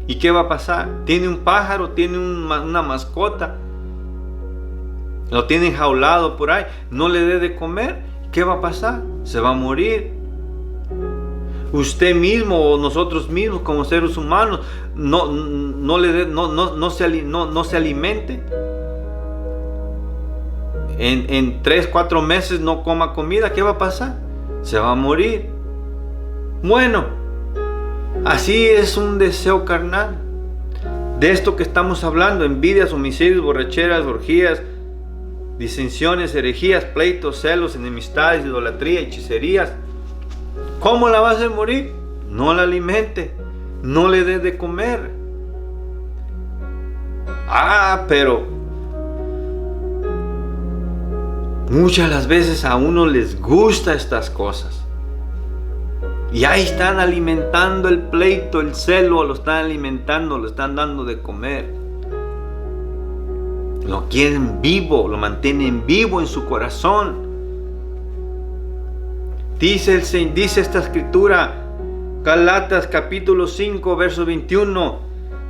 ¿Y qué va a pasar? ¿Tiene un pájaro? ¿Tiene una mascota? ¿Lo tiene enjaulado por ahí? No le dé de comer. ¿Qué va a pasar? Se va a morir. Usted mismo o nosotros mismos como seres humanos no se alimente. En 3-4 meses no coma comida. ¿Qué va a pasar? Se va a morir. Bueno, así es un deseo carnal. De esto que estamos hablando: envidias, homicidios, borracheras, orgías, disensiones, herejías, pleitos, celos, enemistades, idolatría, hechicerías. ¿Cómo la va a hacer morir? No la alimente, no le dé de comer. Pero muchas las veces a uno les gusta estas cosas. Y ahí están alimentando el pleito, el celo, lo están alimentando, lo están dando de comer. Lo quieren vivo, lo mantienen vivo en su corazón. Dice esta escritura, Gálatas capítulo 5, verso 21.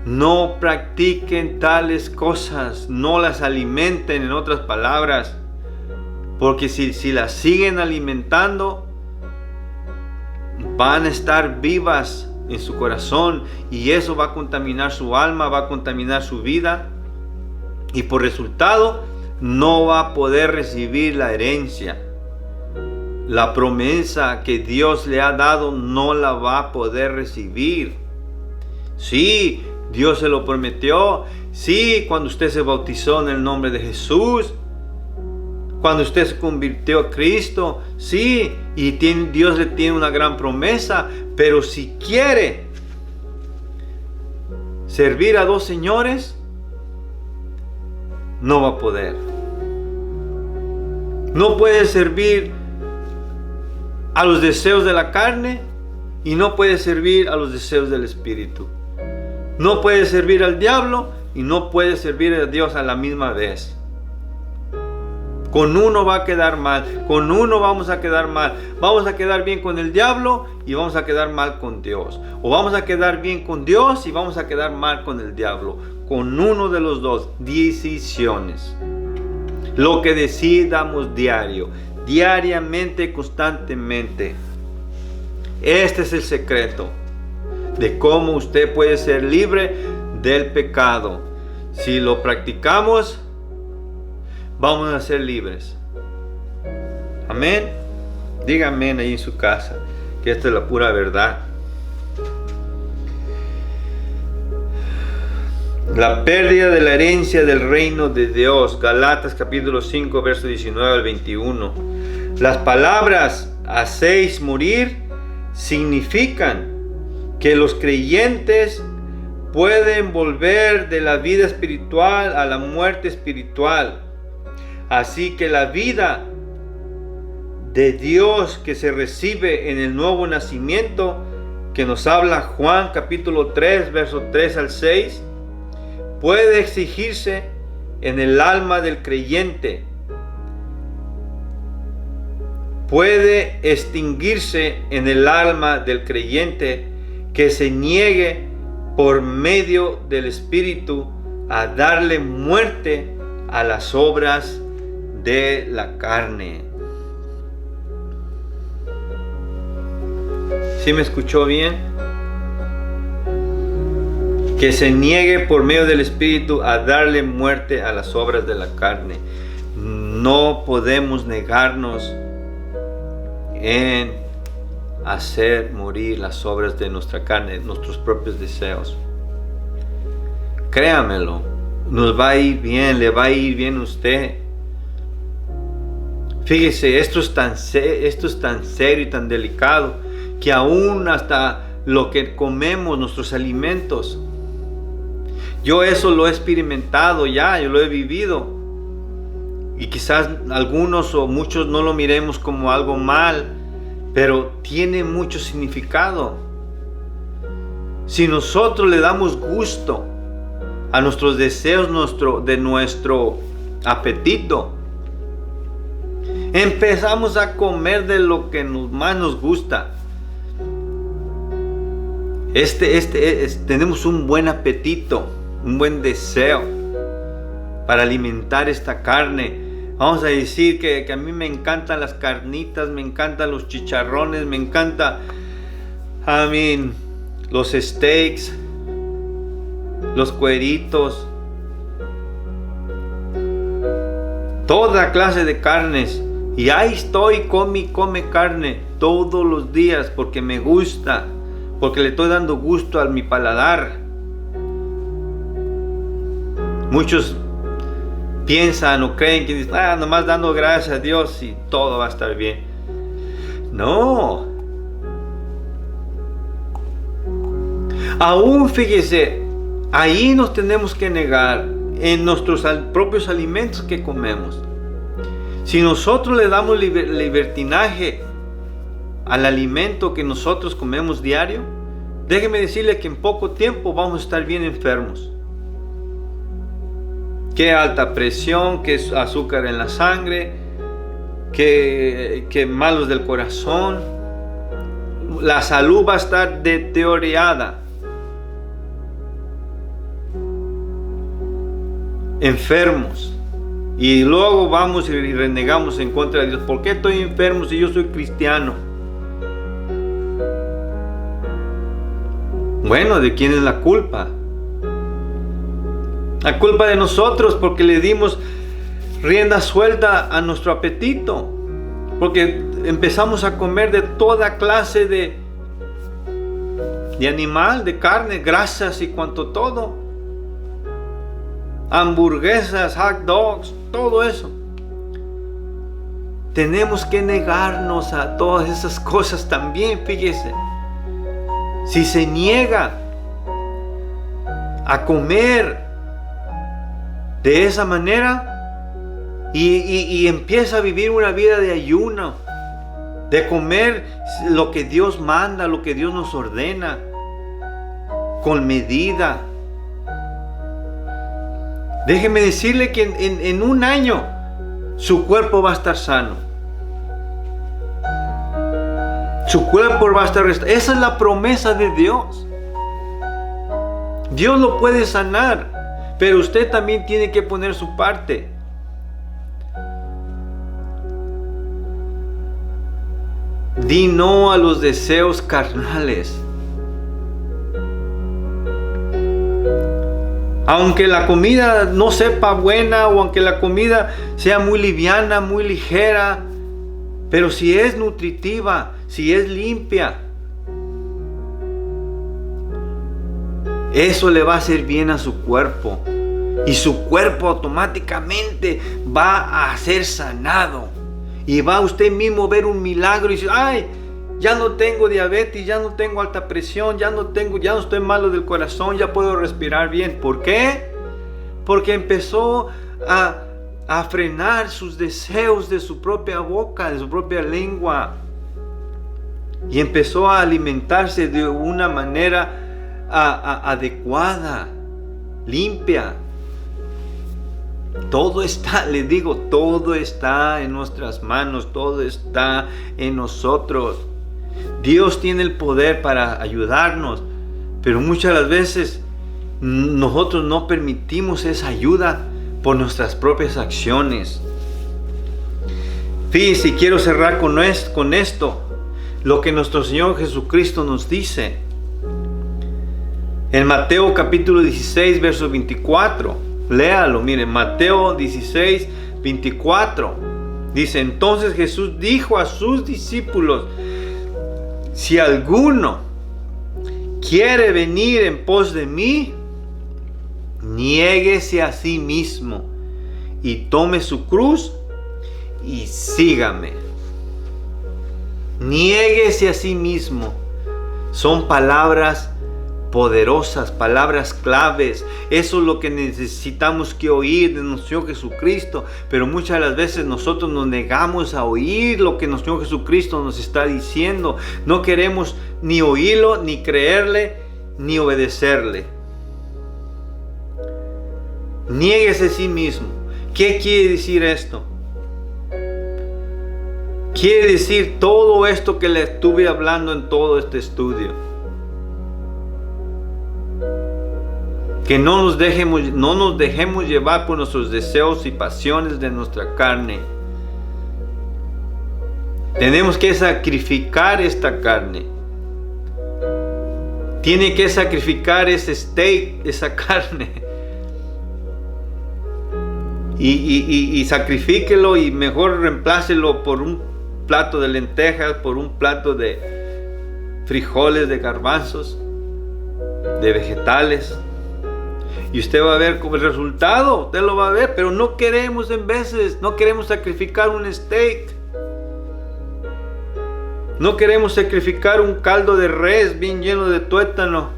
No practiquen tales cosas, no las alimenten, en otras palabras. Porque si las siguen alimentando, van a estar vivas en su corazón y eso va a contaminar su alma, va a contaminar su vida y por resultado no va a poder recibir la herencia. La promesa que Dios le ha dado no la va a poder recibir. Sí, Dios se lo prometió. Sí, cuando usted se bautizó en el nombre de Jesús, cuando usted se convirtió a Cristo, sí, y Dios le tiene una gran promesa. Pero si quiere servir a dos señores, no va a poder. No puede servir a los deseos de la carne y no puede servir a los deseos del Espíritu. No puede servir al diablo y no puede servir a Dios a la misma vez. Con uno va a quedar mal, con uno vamos a quedar mal. Vamos a quedar bien con el diablo y vamos a quedar mal con Dios. O vamos a quedar bien con Dios y vamos a quedar mal con el diablo. Con uno de los dos. Decisiones. Lo que decidamos diariamente, constantemente. Este es el secreto de cómo usted puede ser libre del pecado. Si lo practicamos, vamos a ser libres. Amén. Diga amén ahí en su casa, que esta es la pura verdad. La pérdida de la herencia del reino de Dios. Gálatas capítulo 5, verso 19 al 21. Las palabras hacéis morir significan que los creyentes pueden volver de la vida espiritual a la muerte espiritual. Así que la vida de Dios que se recibe en el nuevo nacimiento, que nos habla Juan capítulo 3, verso 3 al 6, puede exigirse en el alma del creyente. puede extinguirse en el alma del creyente que se niegue por medio del Espíritu a darle muerte a las obras de la carne. ¿Sí me escuchó bien? Que se niegue por medio del Espíritu a darle muerte a las obras de la carne. No podemos negarnos en hacer morir las obras de nuestra carne, nuestros propios deseos. Créamelo, nos va a ir bien, le va a ir bien a usted. Fíjese, esto es tan serio y tan delicado que aún hasta lo que comemos, nuestros alimentos. Yo eso lo he experimentado ya, yo lo he vivido. Y quizás algunos o muchos no lo miremos como algo mal, pero tiene mucho significado. Si nosotros le damos gusto a nuestros deseos, de nuestro apetito, empezamos a comer de lo que más nos gusta. Tenemos un buen apetito, un buen deseo para alimentar esta carne. Vamos a decir que a mí me encantan las carnitas, me encantan los chicharrones, me encanta, los steaks, los cueritos, toda clase de carnes. Y ahí estoy, come carne todos los días porque me gusta, porque le estoy dando gusto a mi paladar. Muchos piensan o creen que dicen, nomás dando gracias a Dios y todo va a estar bien. No. Aún fíjese, ahí nos tenemos que negar en nuestros propios alimentos que comemos. Si nosotros le damos libertinaje al alimento que nosotros comemos diario, déjeme decirle que en poco tiempo vamos a estar bien enfermos. Que alta presión, que azúcar en la sangre, que malos del corazón. La salud va a estar deteriorada. Enfermos. Y luego vamos y renegamos en contra de Dios. ¿Por qué estoy enfermo si yo soy cristiano? Bueno, ¿de quién es la culpa? La culpa de nosotros porque le dimos rienda suelta a nuestro apetito. Porque empezamos a comer de toda clase de animal, de carne, grasas y cuanto todo. Hamburguesas, hot dogs, todo eso. Tenemos que negarnos a todas esas cosas también, fíjese. Si se niega a comer de esa manera y empieza a vivir una vida de ayuno, de comer lo que Dios manda, lo que Dios nos ordena, con medida. Déjeme decirle que en un año su cuerpo va a estar sano. Su cuerpo va a estar restaurado. Esa es la promesa de Dios. Dios lo puede sanar, pero usted también tiene que poner su parte. Di no a los deseos carnales. Aunque la comida no sepa buena o aunque la comida sea muy liviana, muy ligera, pero si es nutritiva, si es limpia, eso le va a hacer bien a su cuerpo y su cuerpo automáticamente va a ser sanado y va a usted mismo ver un milagro y decir, ay, ya no tengo diabetes, ya no tengo alta presión, ya no estoy malo del corazón, ya puedo respirar bien. ¿Por qué? Porque empezó a frenar sus deseos de su propia boca, de su propia lengua. Y empezó a alimentarse de una manera adecuada, limpia. Todo está, les digo, todo está en nuestras manos, todo está en nosotros. Dios tiene el poder para ayudarnos, pero muchas de las veces nosotros no permitimos esa ayuda por nuestras propias acciones. Fíjense, quiero cerrar con esto, lo que nuestro Señor Jesucristo nos dice. En Mateo capítulo 16, verso 24. Léalo, miren, Mateo 16, 24. Dice, entonces Jesús dijo a sus discípulos, si alguno quiere venir en pos de mí, niéguese a sí mismo y tome su cruz y sígame. Niéguese a sí mismo. Son palabras poderosas, palabras claves. Eso es lo que necesitamos que oír de nuestro Señor Jesucristo. Pero muchas de las veces nosotros nos negamos a oír lo que nuestro Señor Jesucristo nos está diciendo. No queremos ni oírlo, ni creerle, ni obedecerle. Niéguese a sí mismo. ¿Qué quiere decir esto? Quiere decir todo esto que le estuve hablando en todo este estudio. Que no nos dejemos llevar por nuestros deseos y pasiones de nuestra carne. Tenemos que sacrificar esta carne. Tiene que sacrificar ese steak, esa carne. Y sacrifíquelo y mejor reemplácelo por un plato de lentejas, por un plato de frijoles, de garbanzos, de vegetales. Y usted va a ver como el resultado, usted lo va a ver, pero no queremos no queremos sacrificar un steak. No queremos sacrificar un caldo de res bien lleno de tuétano.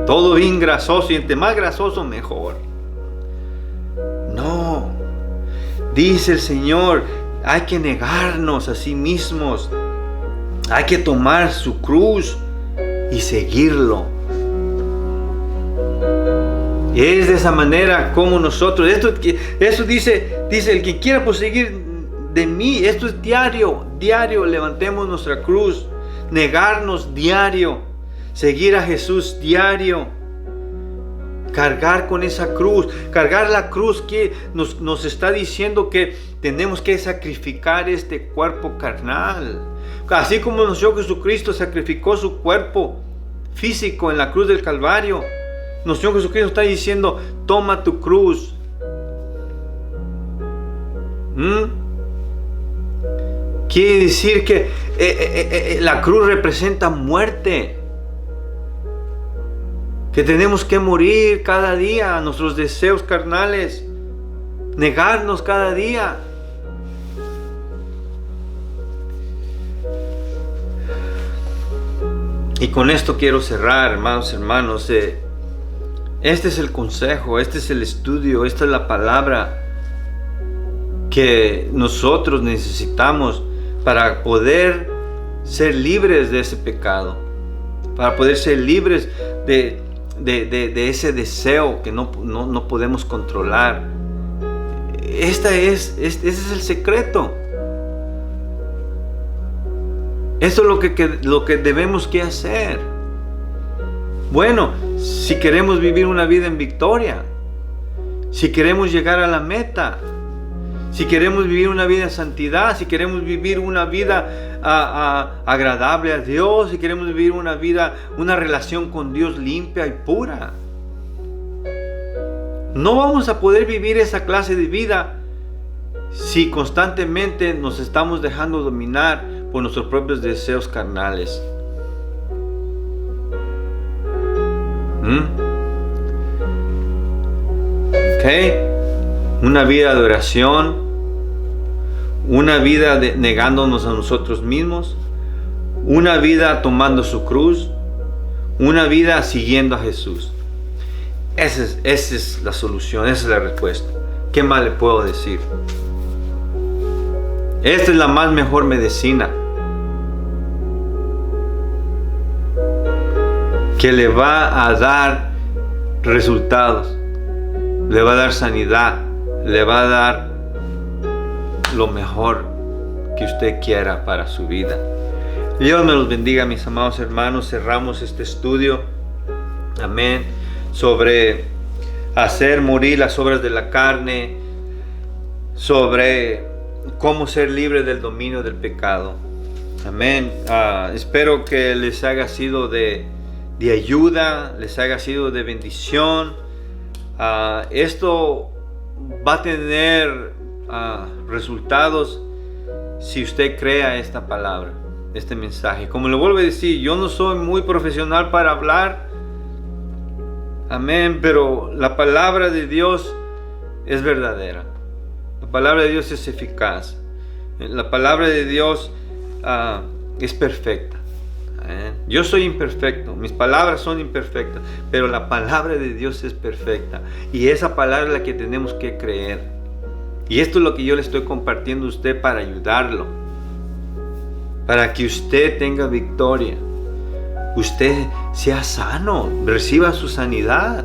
Todo bien grasoso, y entre más grasoso mejor. No, dice el Señor, hay que negarnos a sí mismos. Hay que tomar su cruz y seguirlo. Es de esa manera como nosotros, eso dice el que quiera seguir de mí, esto es diario, levantemos nuestra cruz, negarnos diario, seguir a Jesús diario, cargar con esa cruz, cargar la cruz que nos está diciendo que tenemos que sacrificar este cuerpo carnal, así como nuestro Jesucristo sacrificó su cuerpo físico en la cruz del Calvario. Nuestro Señor Jesucristo está diciendo, toma tu cruz. Quiere decir que la cruz representa muerte. Que tenemos que morir cada día a nuestros deseos carnales. Negarnos cada día. Y con esto quiero cerrar, hermanos. Este es el consejo, este es el estudio, esta es la palabra que nosotros necesitamos para poder ser libres de ese pecado, para poder ser libres de ese deseo que no podemos controlar. Ese es el secreto. Eso es lo que debemos que hacer. Bueno, si queremos vivir una vida en victoria, si queremos llegar a la meta, si queremos vivir una vida en santidad, si queremos vivir una vida agradable a Dios, si queremos vivir una relación con Dios limpia y pura, no vamos a poder vivir esa clase de vida si constantemente nos estamos dejando dominar por nuestros propios deseos carnales. Una vida de oración, una vida negándonos a nosotros mismos, una vida tomando su cruz, una vida siguiendo a Jesús. Esa es la solución, esa es la respuesta. ¿Qué más le puedo decir? Esta es la más mejor medicina que le va a dar resultados. le va a dar sanidad, le va a dar lo mejor que usted quiera para su vida. Dios me los bendiga, mis amados hermanos. Cerramos este estudio, amén, sobre hacer morir las obras de la carne, sobre cómo ser libre del dominio del pecado. Amén. Espero que les haya sido de ayuda, les haya sido de bendición. Esto va a tener resultados si usted crea esta palabra, este mensaje. Como le vuelvo a decir, yo no soy muy profesional para hablar, amén, pero la palabra de Dios es verdadera. La palabra de Dios es eficaz. La palabra de Dios es perfecta. Yo soy imperfecto, mis palabras son imperfectas, pero la palabra de Dios es perfecta, y esa palabra es la que tenemos que creer. Y esto es lo que yo le estoy compartiendo a usted para ayudarlo, para que usted tenga victoria, usted sea sano, reciba su sanidad.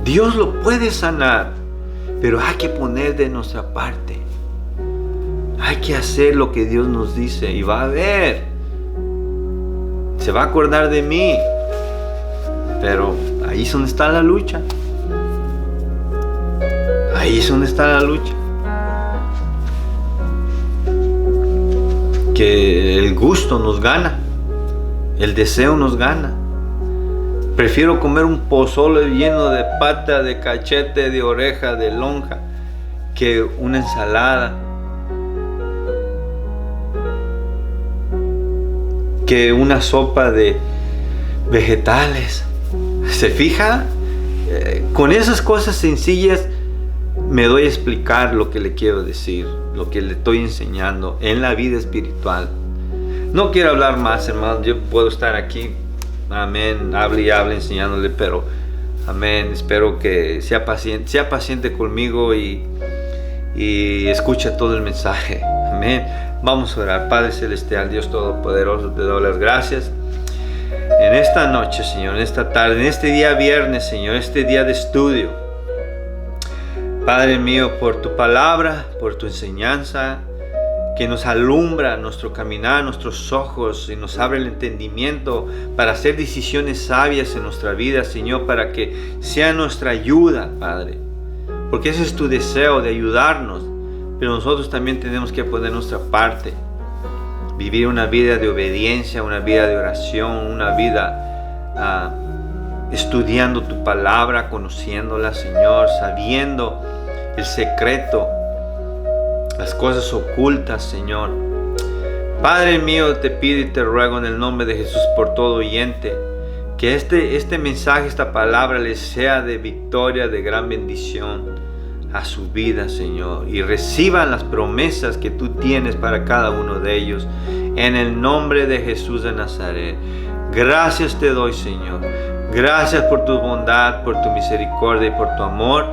Dios lo puede sanar, pero hay que poner de nuestra parte. Hay que hacer lo que Dios nos dice, y va a ver, se va a acordar de mí. Pero ahí es donde está la lucha. Ahí es donde está la lucha. Que el gusto nos gana, el deseo nos gana. Prefiero comer un pozole lleno de pata, de cachete, de oreja, de lonja, que una ensalada, que una sopa de vegetales. ¿Se fija? Con esas cosas sencillas me doy a explicar lo que le quiero decir, lo que le estoy enseñando en la vida espiritual. No quiero hablar más, hermanos. Yo puedo estar aquí, amén, hable y hable enseñándole, pero amén, espero que sea paciente conmigo y escuche todo el mensaje. Amén. Vamos a orar. Padre celestial, Dios todopoderoso, te doy las gracias en esta noche, Señor, en esta tarde, en este día viernes, Señor, este día de estudio. Padre mío, por tu palabra, por tu enseñanza, que nos alumbra nuestro caminar, nuestros ojos, y nos abre el entendimiento para hacer decisiones sabias en nuestra vida, Señor, para que sea nuestra ayuda, Padre. Porque ese es tu deseo, de ayudarnos. Pero nosotros también tenemos que poner nuestra parte. Vivir una vida de obediencia, una vida de oración, una vida estudiando tu palabra, conociéndola, Señor, sabiendo el secreto, las cosas ocultas, Señor. Padre mío, te pido y te ruego en el nombre de Jesús por todo oyente, que este mensaje, esta palabra les sea de victoria, de gran bendición a su vida, Señor, y reciban las promesas que tú tienes para cada uno de ellos, en el nombre de Jesús de Nazaret. Gracias te doy, Señor. Gracias por tu bondad, por tu misericordia y por tu amor.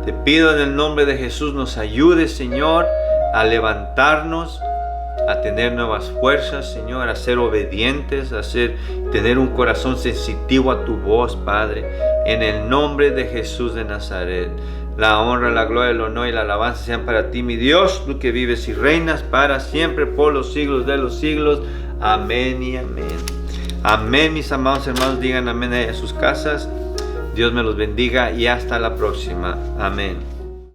Te pido en el nombre de Jesús nos ayudes, Señor, a levantarnos, a tener nuevas fuerzas, Señor, a ser obedientes, a tener un corazón sensitivo a tu voz, Padre, en el nombre de Jesús de Nazaret. La honra, la gloria, el honor y la alabanza sean para ti, mi Dios, tú que vives y reinas para siempre por los siglos de los siglos. Amén y amén. Amén, mis amados hermanos, digan amén a sus casas. Dios me los bendiga y hasta la próxima. Amén.